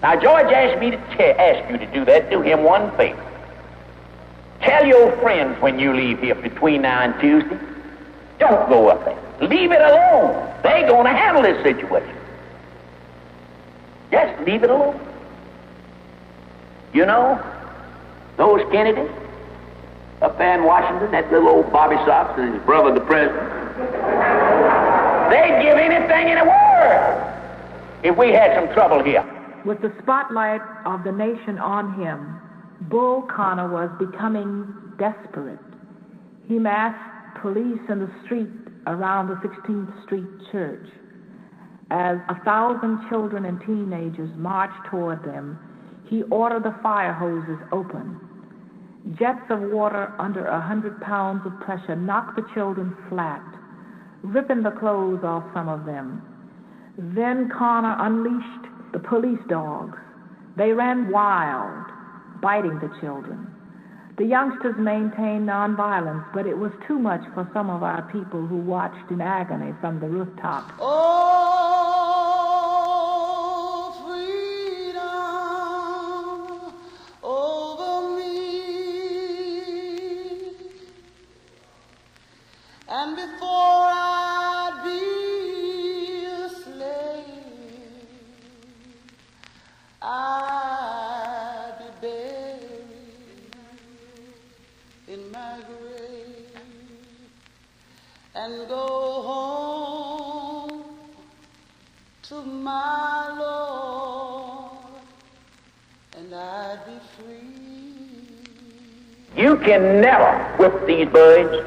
Now, George asked me to ask you to do that. Do him one favor. Tell your friends when you leave here between now and Tuesday, don't go up there. Leave it alone. They're going to handle this situation. Just leave it alone. You know, those Kennedys up there in Washington, that little old Bobby Sox and his brother, the president, they'd give anything in the world if we had some trouble here. With the spotlight of the nation on him, Bull Connor was becoming desperate. He massed police in the street around the 16th Street Church. As 1,000 children and teenagers marched toward them, he ordered the fire hoses open. Jets of water under 100 pounds of pressure knocked the children flat, ripping the clothes off some of them. Then Connor unleashed the police dogs. They ran wild, biting the children. The youngsters maintained nonviolence, but it was too much for some of our people who watched in agony from the rooftop. Oh, freedom over me. And before I'd be a slave, I'd be buried in my grave and go home to my Lord, and I'd be free. You can never whip these birds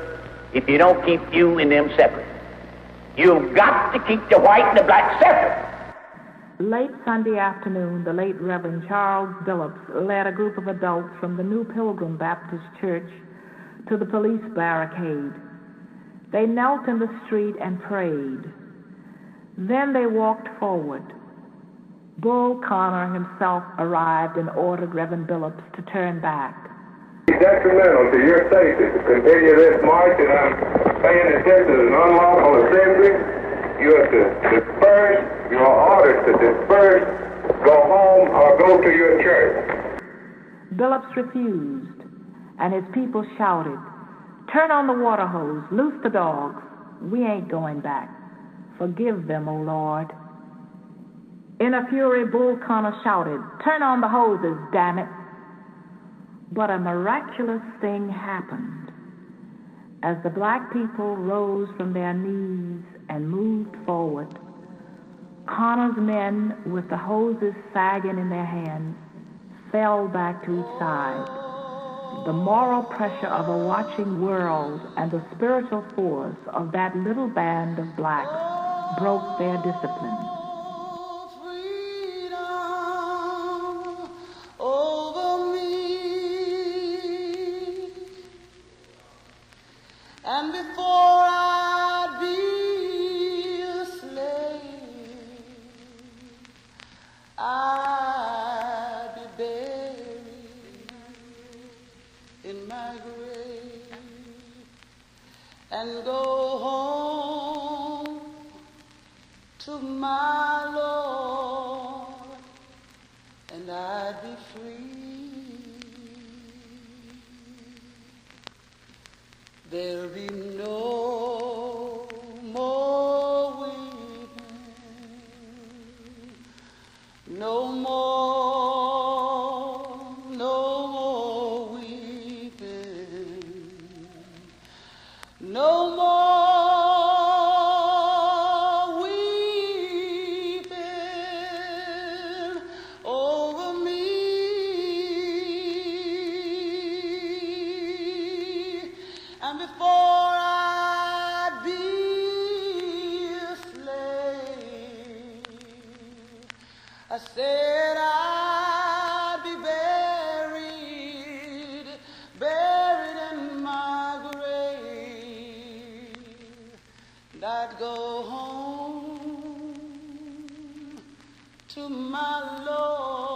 if you don't keep you and them separate. You've got to keep the white and the black separate. Late Sunday afternoon, the late Reverend Charles Billups led a group of adults from the New Pilgrim Baptist Church to the police barricade. They knelt in the street and prayed. Then they walked forward. Bull Connor himself arrived and ordered Reverend Billups to turn back. It's detrimental to your safety to continue this march, and I'm saying that this is an unlawful assembly. You have to disperse. You are ordered to disperse, go home, or go to your church. Billups refused, and his people shouted, "Turn on the water hose, loose the dogs. We ain't going back. Forgive them, O Lord." In a fury, Bull Connor shouted, "Turn on the hoses, damn it." But a miraculous thing happened. As the black people rose from their knees and moved forward, Connor's men, with the hoses sagging in their hands, fell back to each side. The moral pressure of a watching world and the spiritual force of that little band of blacks broke their discipline. And before I'd be a slave, I'd be buried in my grave and go home to my Lord, and I'd be free. There'll be no more weeping, no more weeping, no more weeping over me. And before I'd be a slave, I said I'd be buried in my grave, and I'd go home to my Lord.